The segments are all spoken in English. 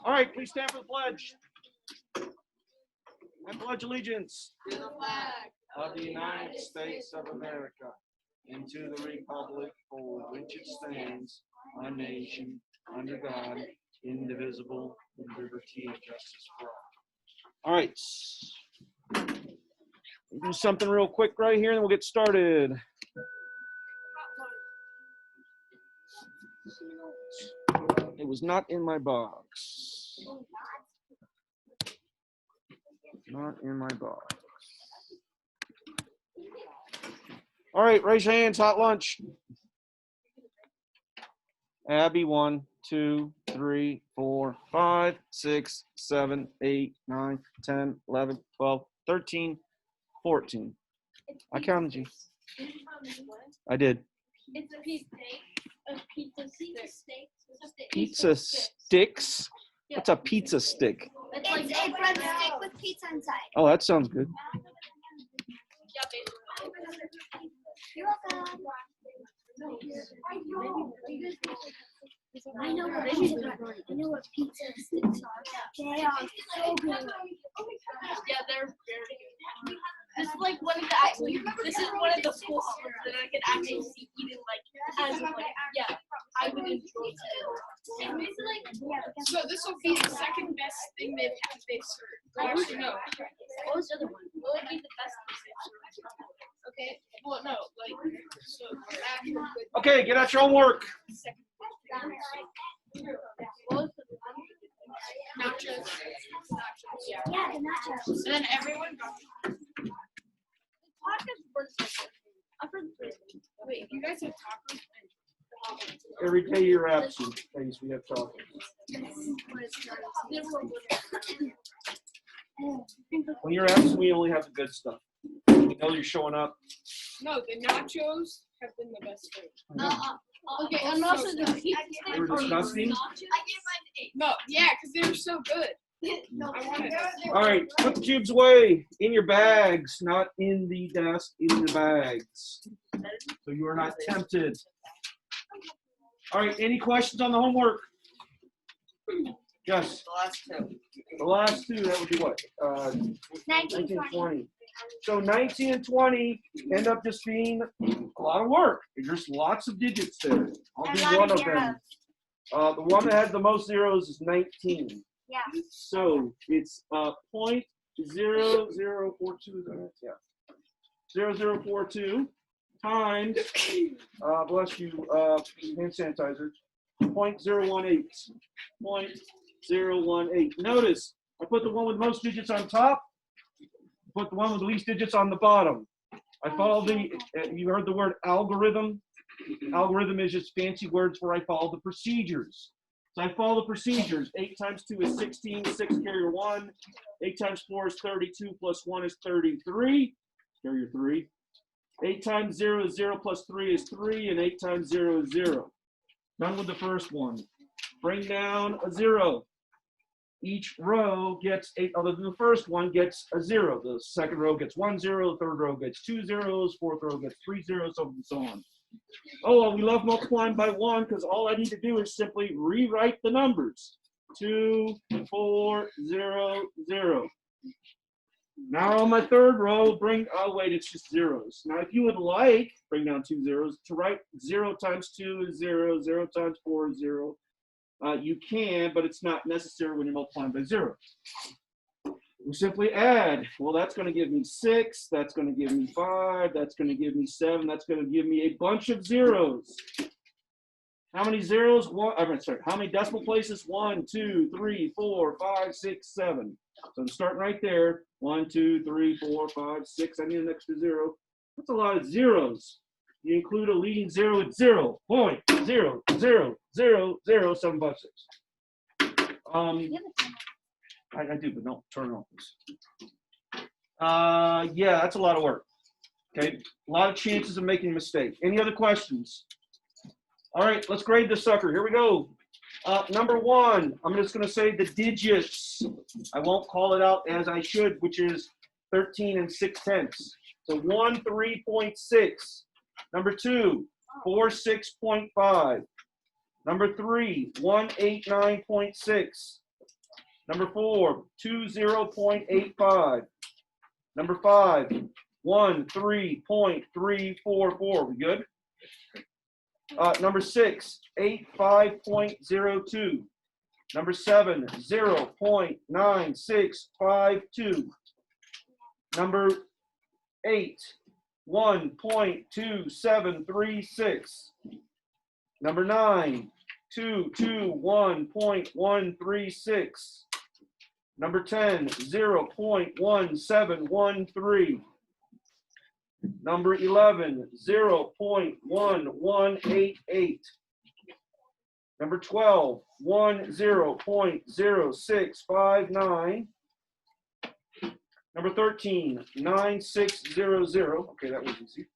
All right, please stand for the pledge. I pledge allegiance To the flag of the United States of America and to the republic for which it stands, one nation, under God, indivisible, with liberty and justice for all. All right. We'll do something real quick right here, and we'll get started. It was not in my box. Not in my box. All right, raise your hands. Hot lunch. Abby, 1, 2, 3, 4, 5, 6, 7, 8, 9, 10, 11, 12, 13, 14. I counted you. I did. It's a pizza steak. Pizza sticks? What's a pizza stick? It's like a breadstick with pizza inside. Oh, that sounds good. You're welcome. I know what pizza sticks are. They are so good. Yeah, they're very good. This is like one of the actually. This is one of the cool ones that I could actually see eating like as like I would enjoy it. So this will be the second best thing they've served. Actually, no. What was the other one? What would be the best thing they've served? Okay. Well, no. Like so. After good. Okay, get out your homework. Nachos. Yeah. Yeah, the nachos. And then everyone got. Wait, you guys have tacos? Every day you're absent, things we have tacos. When you're absent, we only have the good stuff. We know you're showing up. No, the nachos have been the best thing. Okay, and also the pizza. They were disgusting. I gave mine 8. No, yeah, because they were so good. No, I want it. All right, put the cubes away in your bags, not in the desk, in the bags. So you are not tempted. All right, any questions on the homework? Yes. The last two. The last two, that would be what? 19 and 20. So 19 and 20 end up just being a lot of work. There's lots of digits there. I'll do one of them. The one that has the most zeros is 19. Yeah. So it's 0.0042. Yeah. 0042 times. Bless you. Hand sanitizer. 0.018. 0.018. Notice I put the one with most digits on top. Put the one with the least digits on the bottom. I follow the. You heard the word algorithm. Algorithm is just fancy words where I follow the procedures. So I follow the procedures. 8 times 2 is 16, 6 carrier 1. 8 times 4 is 32, plus 1 is 33, carrier 3. 8 times 0 is 0, plus 3 is 3, and 8 times 0 is 0. Done with the first one. Bring down a 0. Each row gets 8, other than the first one, gets a 0. The second row gets 1 0, the third row gets 2 zeros, fourth row gets 3 zeros, so on and so on. Oh, well, we love multiplying by 1 because all I need to do is simply rewrite the numbers. 2, 4, 0, 0. Now on my third row, it's just zeros. Now if you would like, bring down 2 zeros, to write 0 times 2 is 0, 0 times 4 is 0. You can, but it's not necessary when you're multiplying by 0. We simply add. Well, that's going to give me 6. That's going to give me 5. That's going to give me 7. That's going to give me a bunch of zeros. How many zeros? How many decimal places? 1, 2, 3, 4, 5, 6, 7. So I'm starting right there. 1, 2, 3, 4, 5, 6. I need an extra 0. That's a lot of zeros. You include a leading 0 at 0.0000076. I do, but don't turn it on, please. Yeah, that's a lot of work. Okay, a lot of chances of making a mistake. Any other questions? All right, let's grade this sucker. Here we go. Number one, I'm just going to say the digits. I won't call it out as I should, which is 13 6/10. So 1, 3.6. Number two, 4, 6.5. Number three, 1, 8, 9.6. Number four, 2, 0.85. Number five, 1, 3.344. We good? Number six, 8, 5.02. Number seven, 0.9652. Number eight, 1.2736. Number nine, 221.136. Number 10, 0.1713. Number 11, 0.1188. Number 12, 0.0659. Number 13, 9600. Okay, that was easy.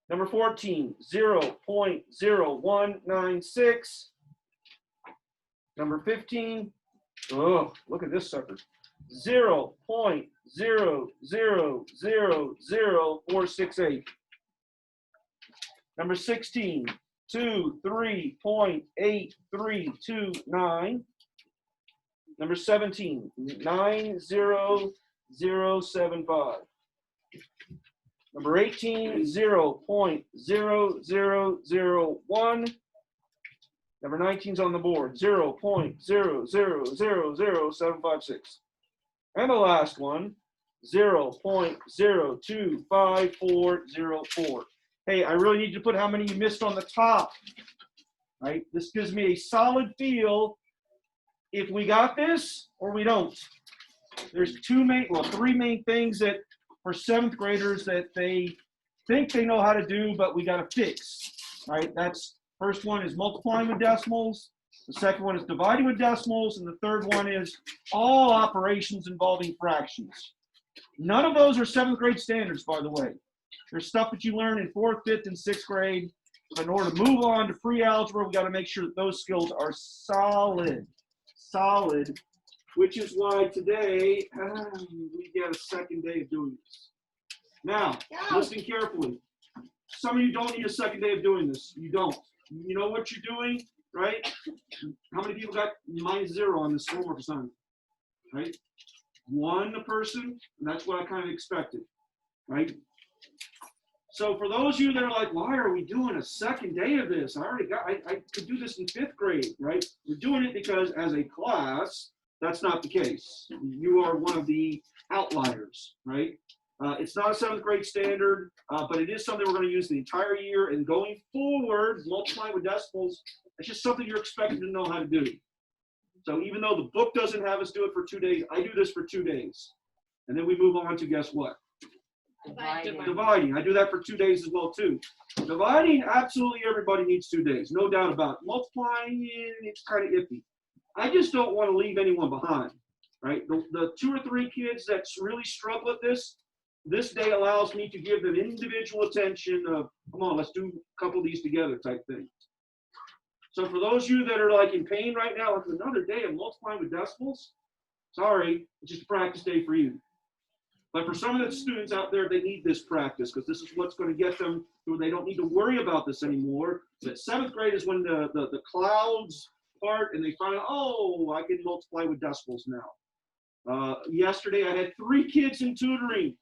Number 14, 0.0196. Number 15, oh, look at this sucker. 0.0000468. Number 16, 23.8329. Number 17, 90075. Number 18, 0.0001. Number 19 is on the board, 0.0000756. And the last one, 0.025404. Hey, I really need to put how many you missed on the top, right? This gives me a solid feel if we got this or we don't. There's three main things that for seventh graders that they think they know how to do, but we got to fix, right? That's first one is multiplying with decimals. The second one is dividing with decimals. And the third one is all operations involving fractions. None of those are seventh grade standards, by the way. There's stuff that you learn in fourth, fifth, and sixth grade. But in order to move on to pre-algebra, we got to make sure that those skills are solid, which is why today we get a second day of doing this. Now, listen carefully. Some of you don't need a second day of doing this. You don't. You know what you're doing, right? How many people got -0 on this homework assignment, right? One person, and that's what I kind of expected, right? So for those of you that are like, why are we doing a second day of this? I could do this in fifth grade, right? We're doing it because as a class, that's not the case. You are one of the outliers, right? It's not a seventh grade standard, but it is something we're going to use the entire year. And going forward, multiplying with decimals, it's just something you're expected to know how to do. So even though the book doesn't have us do it for 2 days, I do this for 2 days. And then we move on to guess what? Dividing. I do that for 2 days as well too. Dividing, absolutely everybody needs 2 days, no doubt about it. Multiplying, it's kind of iffy. I just don't want to leave anyone behind, right? The 2 or 3 kids that really struggle at this day allows me to give them individual attention of, come on, let's do a couple of these together type thing. So for those of you that are like in pain right now, it's another day of multiplying with decimals. Sorry, it's just a practice day for you. But for some of the students out there, they need this practice because this is what's going to get them through. They don't need to worry about this anymore. But seventh grade is when the clouds part and they find out, oh, I can multiply with decimals now. Yesterday, I had 3 kids in tutoring,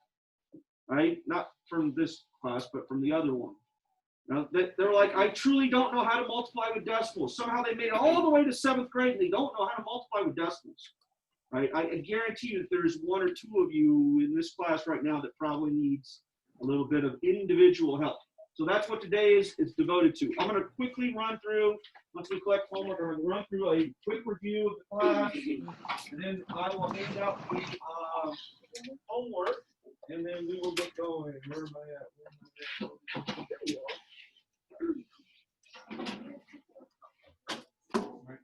right? Not from this class, but from the other one. Now, they're like, I truly don't know how to multiply with decimals. Somehow they made it all the way to 7th grade and they don't know how to multiply with decimals. Right? I guarantee you that there's 1 or 2 of you in this class right now that probably needs a little bit of individual help. So that's what today is devoted to. I'm going to quickly run through, once we collect homework, I'm going to run through a quick review of the class, and then I will hand out the homework, and then we will get going. Where am I at? There we are. All right.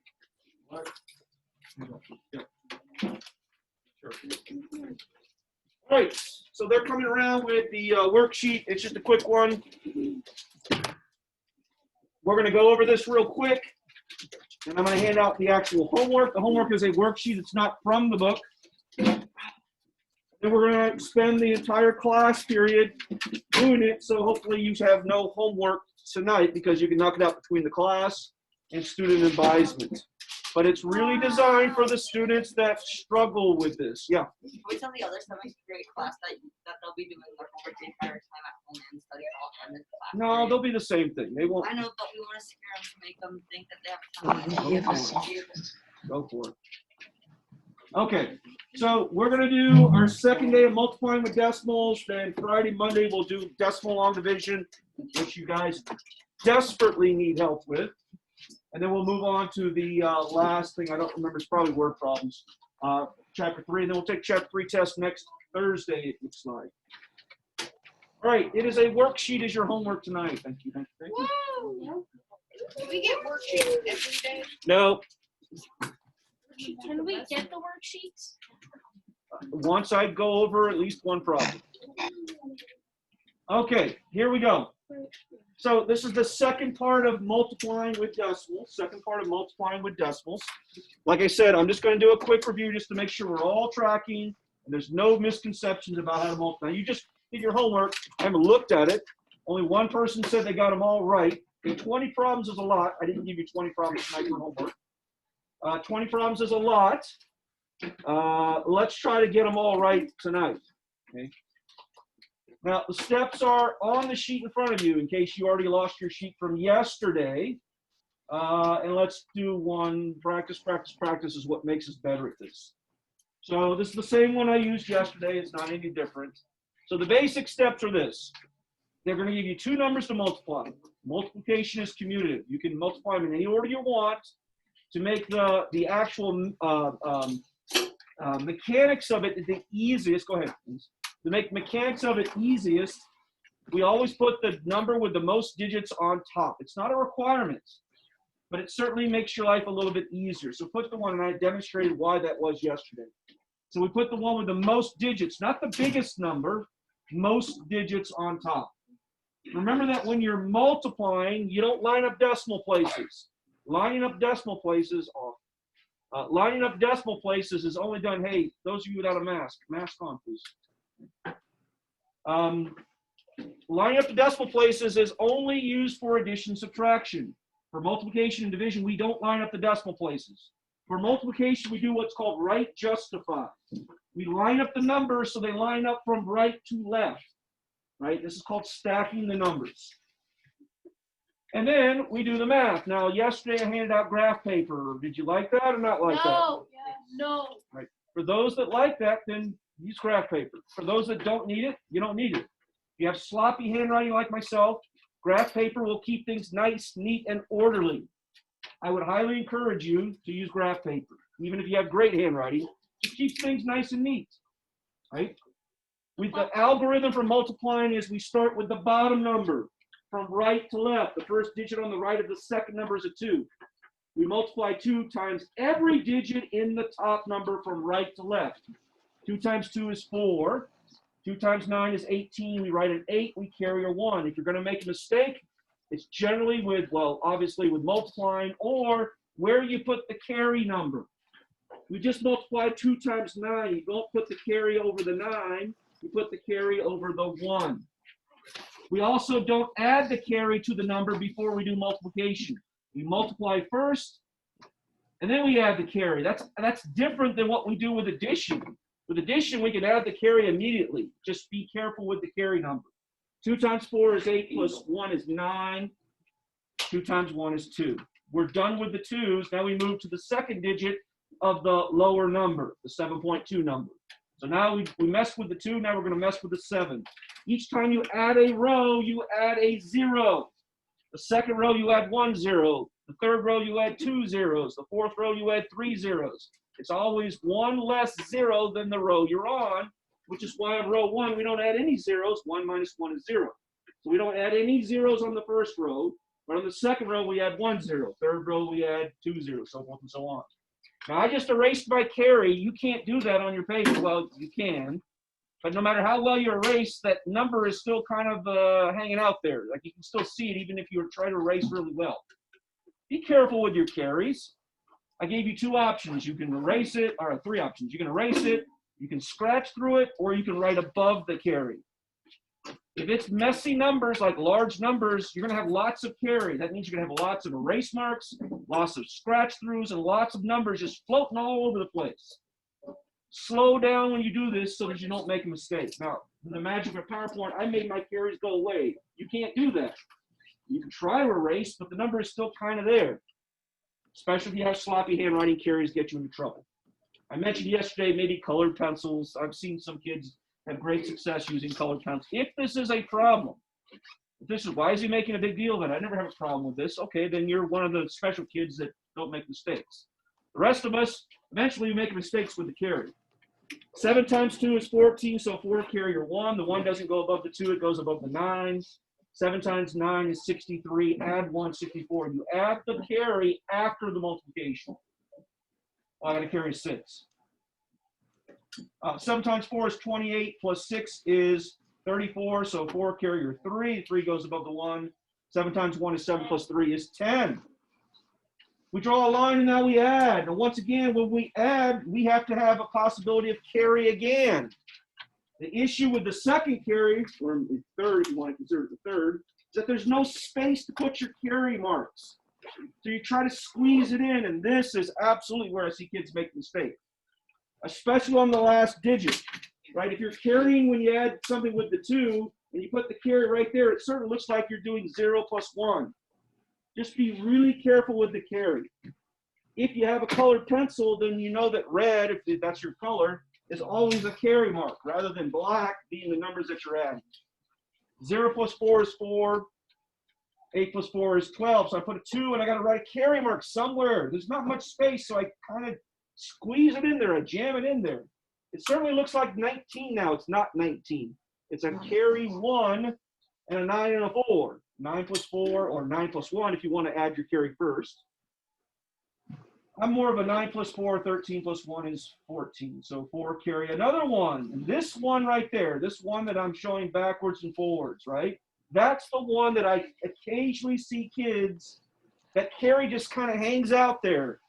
All right, so they're coming around with the worksheet. It's just a quick one. We're going to go over this real quick. And I'm going to hand out the actual homework. The homework is a worksheet. It's not from the book. And we're going to spend the entire class period doing it. So hopefully you have no homework tonight because you can knock it out between the class and student advisement. But it's really designed for the students that struggle with this. Yeah. Can we tell the other seventh grade class that they'll be doing their homework the entire time at home and studying all time in class? No, they'll be the same thing. They won't. I know, but we want to scare them to make them think that they have time. Go for it. Okay, so we're going to do our second day of multiplying with decimals. Then Friday, Monday, we'll do decimal long division, which you guys desperately need help with. And then we'll move on to the last thing. I don't remember. It's probably word problems. Chapter 3. And then we'll take Chapter 3 test next Thursday, it looks like. All right, it is a worksheet as your homework tonight. Thank you. Thank you. Thank you. Whoa! Do we get worksheets every day? No. Can we get the worksheets? Once I go over at least one problem. Okay, here we go. So this is the second part of multiplying with decimals. Second part of multiplying with decimals. Like I said, I'm just going to do a quick review just to make sure we're all tracking and there's no misconceptions about how to multiply. You just did your homework. I haven't looked at it. Only one person said they got them all right. And 20 problems is a lot. I didn't give you 20 problems tonight for homework. 20 problems is a lot. Let's try to get them all right tonight. Okay. Now, the steps are on the sheet in front of you in case you already lost your sheet from yesterday. And let's do one. Practice, practice, practice is what makes us better at this. So this is the same one I used yesterday. It's not any different. So the basic steps are this. They're going to give you two numbers to multiply. Multiplication is commutative. You can multiply them in any order you want to make the actual mechanics of it the easiest. Go ahead, please. To make mechanics of it easiest, we always put the number with the most digits on top. It's not a requirement, but it certainly makes your life a little bit easier. So put the one, and I demonstrated why that was yesterday. So we put the one with the most digits, not the biggest number, most digits on top. Remember that when you're multiplying, you don't line up decimal places. Lining up decimal places is only done, hey, those of you without a mask on, please. Lining up the decimal places is only used for addition, subtraction. For multiplication and division, we don't line up the decimal places. For multiplication, we do what's called right justify. We line up the numbers so they line up from right to left. Right? This is called stacking the numbers. And then we do the math. Now, yesterday I handed out graph paper. Did you like that or not like that? No. No. Right. For those that like that, then use graph paper. For those that don't need it, you don't need it. If you have sloppy handwriting like myself, graph paper will keep things nice, neat, and orderly. I would highly encourage you to use graph paper. Even if you have great handwriting, it keeps things nice and neat. Right? With the algorithm for multiplying is we start with the bottom number from right to left. The first digit on the right of the second number is a 2. We multiply 2 times every digit in the top number from right to left. 2 times 2 is 4. 2 times 9 is 18. We write an 8. We carry a 1. If you're going to make a mistake, it's generally with, well, obviously with multiplying or where you put the carry number. We just multiply 2 times 9. You don't put the carry over the 9. You put the carry over the 1. We also don't add the carry to the number before we do multiplication. We multiply first, and then we add the carry. That's different than what we do with addition. With addition, we can add the carry immediately. Just be careful with the carry number. 2 times 4 is 8 plus 1 is 9. 2 times 1 is 2. We're done with the 2s. Now we move to the second digit of the lower number, the 7.2 number. So now we messed with the 2, now we're going to mess with the 7. Each time you add a row, you add a 0. The second row, you add 1 0. The third row, you add 2 zeros. The fourth row, you add 3 zeros. It's always 1 less 0 than the row you're on, which is why on row 1, we don't add any zeros. 1 minus 1 is 0. So we don't add any zeros on the first row, but on the second row, we add 1 0. Third row, we add 2 zeros, so forth and so on. Now, I just erased my carry. You can't do that on your paper. Well, you can. But no matter how well you erase, that number is still kind of hanging out there. Like you can still see it even if you try to erase really well. Be careful with your carries. I gave you 2 options. You can erase it, or 3 options. You can erase it, you can scratch through it, or you can write above the carry. If it's messy numbers, like large numbers, you're going to have lots of carry. That means you're going to have lots of erase marks, lots of scratch throughs, and lots of numbers just floating all over the place. Slow down when you do this so that you don't make a mistake. Now, in the magic of PowerPoint, I made my carries go away. You can't do that. You can try to erase, but the number is still kind of there. Especially if you have sloppy handwriting, carries get you into trouble. I mentioned yesterday maybe colored pencils. I've seen some kids have great success using colored pencils. If this is a problem, if this is, why is he making a big deal of it? I never have a problem with this. Okay, then you're one of the special kids that don't make mistakes. The rest of us, eventually we make mistakes with the carry. 7 times 2 is 14, so 4 carry your 1. The 1 doesn't go above the 2, it goes above the 9. 7 times 9 is 63, add 1, 64. You add the carry after the multiplication. Well, I got to carry 6. 7 times 4 is 28, plus 6 is 34, so 4 carry your 3. 3 goes above the 1. 7 times 1 is 7, plus 3 is 10. We draw a line and now we add. And once again, when we add, we have to have a possibility of carry again. The issue with the second carry, or the third, if you want to consider it the third, is that there's no space to put your carry marks. So you try to squeeze it in, and this is absolutely where I see kids make mistakes, especially on the last digit, right? If you're carrying when you add something with the 2, and you put the carry right there, it certainly looks like you're doing 0 plus 1. Just be really careful with the carry. If you have a colored pencil, then you know that red, if that's your color, is always a carry mark, rather than black being the numbers that you're adding. 0 plus 4 is 4. 8 plus 4 is 12. So I put a 2, and I got to write a carry mark somewhere. There's not much space, so I kind of squeeze it in there. I jam it in there. It certainly looks like 19 now. It's not 19. It's a carry 1 and a 9 and a 4. 9 plus 4, or 9 plus 1 if you want to add your carry first. I'm more of a 9 plus 4, 13 plus 1 is 14. So 4 carry another 1. And this one right there, this one that I'm showing backwards and forwards, right? That's the one that I occasionally see kids that carry just kind of hangs out there.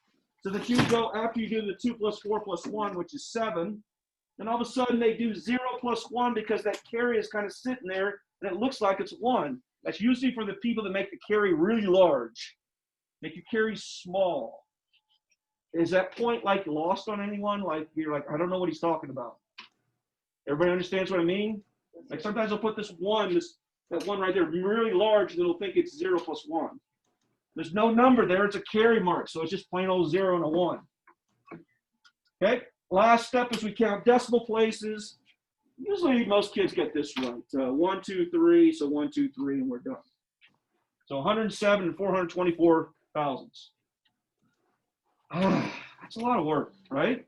So that you go, after you do the 2 plus 4 plus 1, which is 7, then all of a sudden they do 0 plus 1 because that carry is kind of sitting there and it looks like it's 1. That's usually for the people that make the carry really large. Make your carry small. Is that point like lost on anyone? Like you're like, I don't know what he's talking about. Everybody understands what I mean? Like sometimes I'll put this 1, that 1 right there, really large, and it'll think it's 0 plus 1. There's no number there, it's a carry mark, so it's just plain old 0 and a 1. Okay, last step is we count decimal places. Usually most kids get this right. 1, 2, 3, so 1, 2, 3, and we're done. So 107 and 424 thousandths. That's a lot of work, right?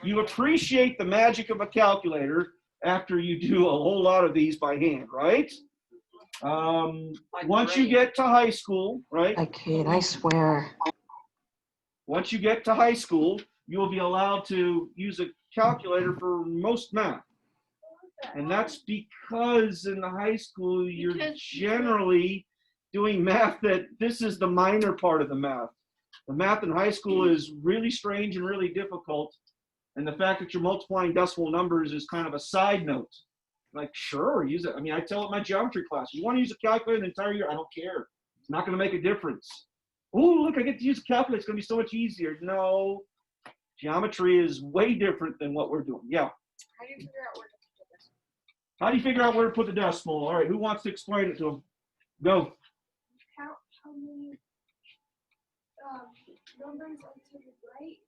You appreciate the magic of a calculator after you do a whole lot of these by hand, right? Once you get to high school, right? I kid, I swear. Once you get to high school, you will be allowed to use a calculator for most math. And that's because in the high school, you're generally doing math that this is the minor part of the math. The math in high school is really strange and really difficult. And the fact that you're multiplying decimal numbers is kind of a side note. Like, sure, use it. I mean, I tell it in my geometry class, you want to use a calculator the entire year? I don't care. It's not going to make a difference. Oh, look, I get to use a calculator. It's going to be so much easier. No, geometry is way different than what we're doing. Yeah. How do you figure out where to put this? How do you figure out where to put the decimal? All right, who wants to explain it to them? Go. Count how many numbers are to the right,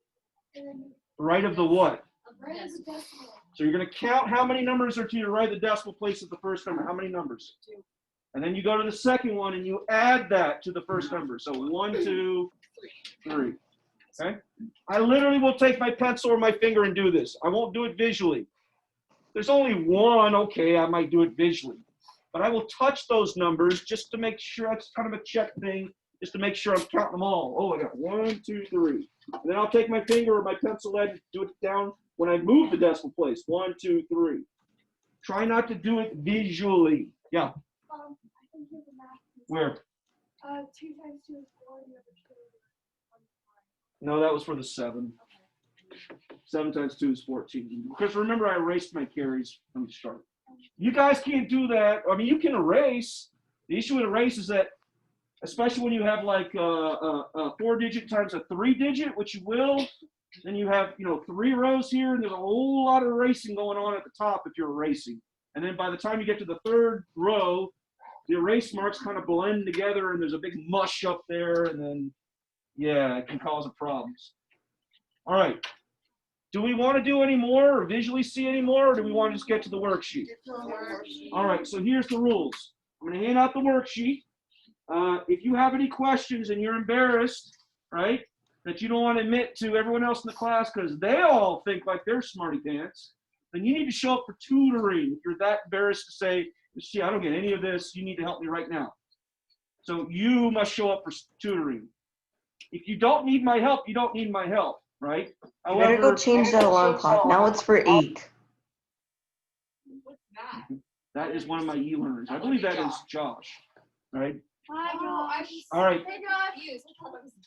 and then Right of the what? right of the decimal. So you're going to count how many numbers are to your right of the decimal place of the first number. How many numbers? 2. And then you go to the second one and you add that to the first number. So 1, 2, 3. Okay? I literally will take my pencil or my finger and do this. I won't do it visually. There's only one, okay, I might do it visually. But I will touch those numbers just to make sure, it's kind of a check thing, just to make sure I'm counting them all. Oh, I got 1, 2, 3. And then I'll take my finger or my pencil head and do it down when I move the decimal place. 1, 2, 3. Try not to do it visually. Yeah. I can do the math. Where? 2 times 2 is 4. The other 2 is No, that was for the 7. 7 times 2 is 14. Because remember, I erased my carries from the start. You guys can't do that. I mean, you can erase. The issue with erase is that, especially when you have like a 4-digit times a 3-digit, which you will, then you have 3 rows here, and there's a whole lot of erasing going on at the top if you're erasing. And then by the time you get to the 3rd row, the erase marks kind of blend together, and there's a big mush up there, and then yeah, it can cause problems. All right. Do we want to do any more or visually see any more, or do we want to just get to the worksheet? All right, so here's the rules. I'm going to hand out the worksheet. If you have any questions and you're embarrassed, right, that you don't want to admit to everyone else in the class because they all think like they're smarty pants, then you need to show up for tutoring. If you're that embarrassed to say, see, I don't get any of this, you need to help me right now. So you must show up for tutoring. If you don't need my help, you don't need my help, right? You better go change that alarm clock. Now it's for 8. What's that? That is one of my e-learners. I believe that is Josh, right? Hi, All right. Hey, Josh.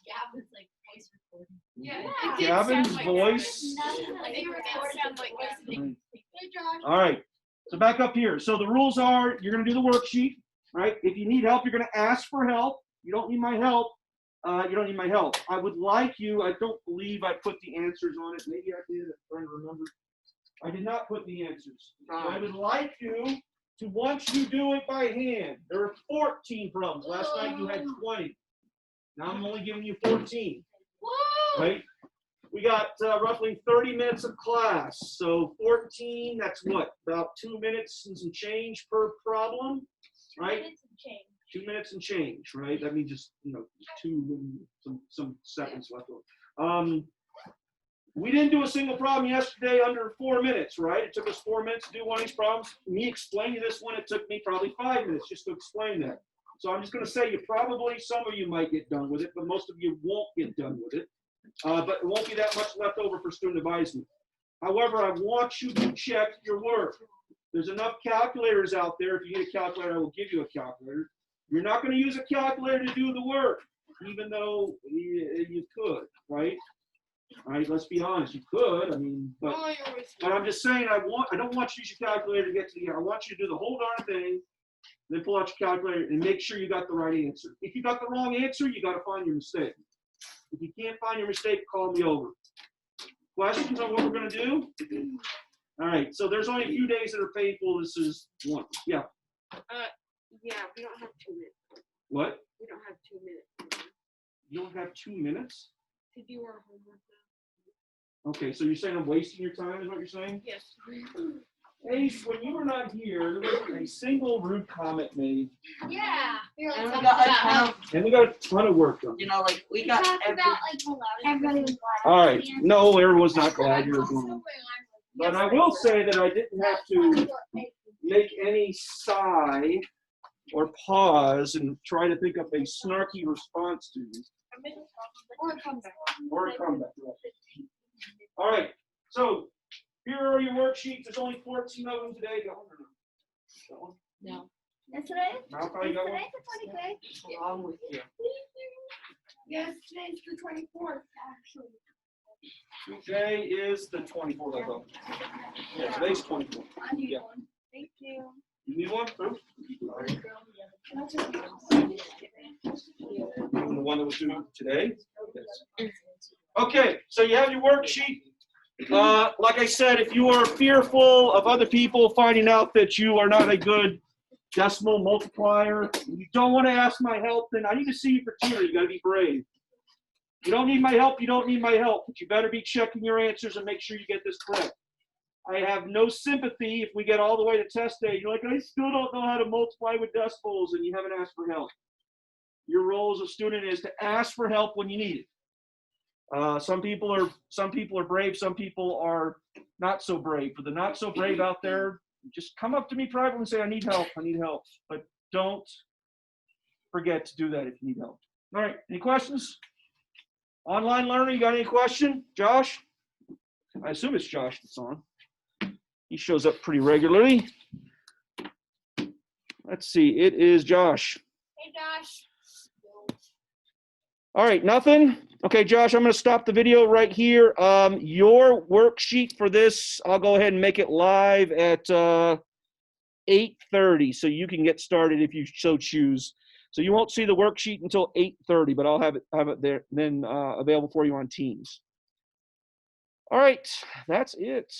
Gavin's like voice recording. Yeah. Yeah. It did Gavin's sound like voice. I think it sound like Right. Hey, Josh. All right. So back up here. So the rules are, you're going to do the worksheet, right? If you need help, you're going to ask for help. You don't need my help. You don't need my help. I would like you, I don't believe I put the answers on it. Maybe I did. I'm trying to remember. I did not put the answers. So I would like you to, once you do it by hand, there are 14 problems. Last night you had 20. Now I'm only giving you 14. Whoa. Right? We got roughly 30 minutes of class. So 14, that's what? About 2 minutes and some change per problem, right? 2 minutes and change. 2 minutes and change, right? That means just 2 and some seconds left over. We didn't do a single problem yesterday under 4 minutes, right? It took us 4 minutes to do one of these problems. Me explaining this one, it took me probably 5 minutes just to explain that. So I'm just going to say some of you might get done with it, but most of you won't get done with it. But it won't be that much left over for student advisement. However, I want you to check your work. There's enough calculators out there. If you need a calculator, I will give you a calculator. You're not going to use a calculator to do the work, even though you could, right? All right, let's be honest. You could, I mean, but I'm just saying, I don't want you to use your calculator to get to the end. I want you to do the whole darn thing, then pull out your calculator and make sure you got the right answer. If you got the wrong answer, you got to find your mistake. If you can't find your mistake, call me over. Questions on what we're going to do? All right, so there's only a few days that are painful. This is one. Yeah. Yeah, we don't have 2 minutes. What? We don't have 2 minutes You don't have 2 minutes? to do our homework now. Okay, so you're saying I'm wasting your time, is what you're saying? Yes. Ace, when you were not here, there wasn't a single rude comment made. Yeah. And we got a ton of, And we got a ton of work done. like, we got every, Everybody was glad. All right. No, everyone's not glad you were gone. But I will say that I didn't have to make any sigh or pause and try to think of a snarky response to you. Or a comeback. Or a comeback. All right. So here are your worksheets. There's only 14 of them today. Got one or no? Got one? No. That's today? Malachi, you got one? Today's the 25th. along with you. Yes, today's the 24th, actually. Today is the 24th, I thought. Yeah, today's 24th. I need Yeah. one. Thank you. You need one? Oops. Sorry. The one that was due today? Yes. Okay, so you have your worksheet. Like I said, if you are fearful of other people finding out that you are not a good decimal multiplier, you don't want to ask my help, then I need to see you for tutor. You got to be brave. You don't need my help, you don't need my help, but you better be checking your answers and make sure you get this correct. I have no sympathy if we get all the way to test day. You're like, I still don't know how to multiply with decimals, and you haven't asked for help. Your role as a student is to ask for help when you need it. Some people are brave, some people are not so brave. For the not so brave out there, just come up to me privately and say, I need help, But don't forget to do that if you need help. All right, any questions? Online learner, you got any question? Josh? I assume it's Josh that's on. He shows up pretty regularly. Let's see, it is Josh. Hey, Josh. All right, nothing? Okay, Josh, I'm going to stop the video right here. Your worksheet for this, I'll go ahead and make it live at 8:30, so you can get started if you so choose. So you won't see the worksheet until 8:30, but I'll have it there then available for you on Teams. All right, that's it.